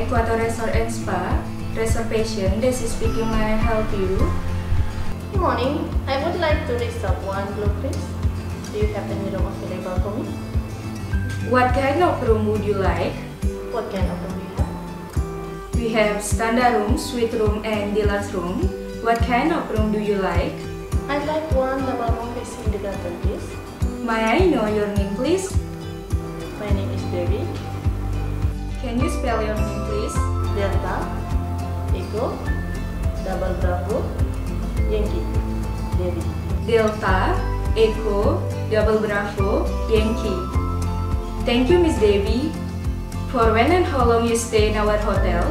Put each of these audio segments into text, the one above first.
Equator Resort and Spa reservation. This is speaking. May I help you? Good morning. I would like to reserve one blue please. Do you have any room available for me? What kind of room would you like? What kind of room do you have? We have standard room, suite room, and deluxe room. What kind of room do you like? I'd like one double room facing the garden, please. May I know your name, please? My name is Devi. Can you spell your name, please? Delta, Echo, Double Bravo, Yankee, Devi. Delta, Echo, Double Bravo, Yankee. Thank you, Miss Devi. For when and how long you stay in our hotel?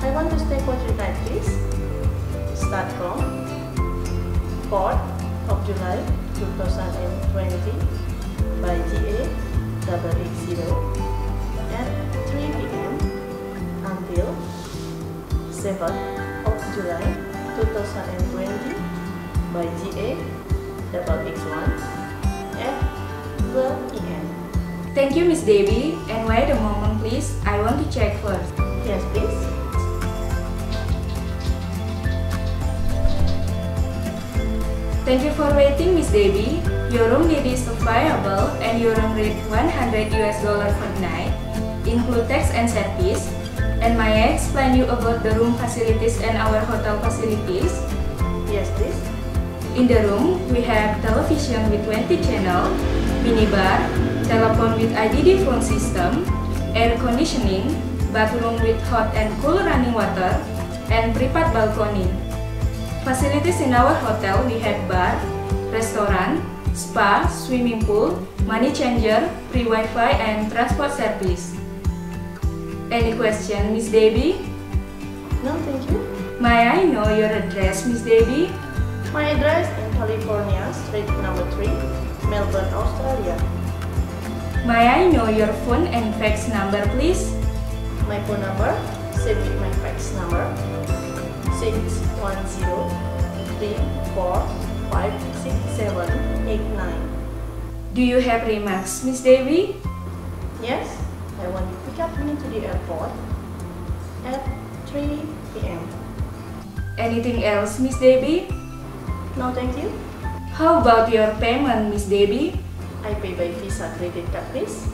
I want to stay for 3 nights, please. Start from 4th of July 2020 by GA 880 at 3 p.m. until 7th of July 2020 by GA 881 at 12 p.m. Thank you, Miss Devi. And wait a moment, please. I want to check first. Yes, please. Thank you for waiting, Miss Devi. Your room need is available and your room rate $100 per night, include tax and service. And may I explain you about the room facilities and our hotel facilities? Yes, please. In the room, we have television with 20 channel, minibar, telephone with IDD phone system, air conditioning, bathroom with hot and cool running water, and private balcony. Facilities in our hotel, we have bar, restaurant, spa, swimming pool, money changer, free Wi-Fi, and transport service. Any question, Miss Devi? No, thank you. May I know your address, Miss Devi? My address in California, Street number 3, Melbourne, Australia. May I know your phone and fax number, please? My phone number, same with my fax number, 610-3456-789. Do you have remarks, Miss Devi? Yes, I want to pick up me to the airport at 3 p.m. Anything else, Miss Devi? No, thank you. How about your payment, Miss Devi? I pay by Visa credit card, please.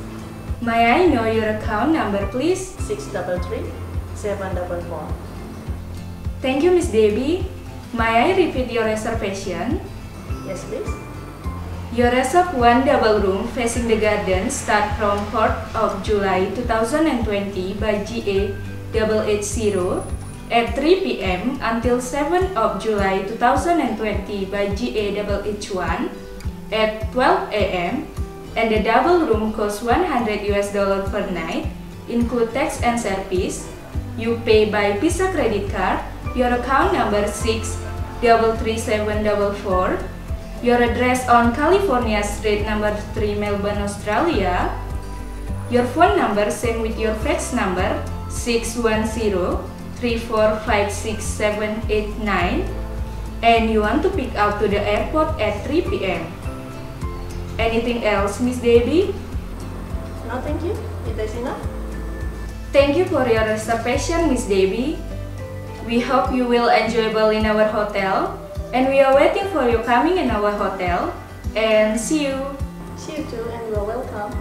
May I know your account number, please? 633-744. Thank you, Miss Devi. May I repeat your reservation? Yes, please. You reserve one double room facing the garden start from 4th of July 2020 by GA 880 at 3 p.m. until 7th of July 2020 by GA 881 at 12 a.m. and the double room costs $100 per night, include tax and service. You pay by Bisa credit card. Your account number 633-744. Your address on California Street number 3, Melbourne, Australia. Your phone number same with your fax number 610-3456-789. And you want to pick up to the airport at 3 p.m. Anything else, Miss Devi? No, thank you. It is enough. Thank you for your reservation, Miss Devi. We hope you will enjoyable in our hotel, and we are waiting for you coming in our hotel. And see you. See you too, and you are welcome.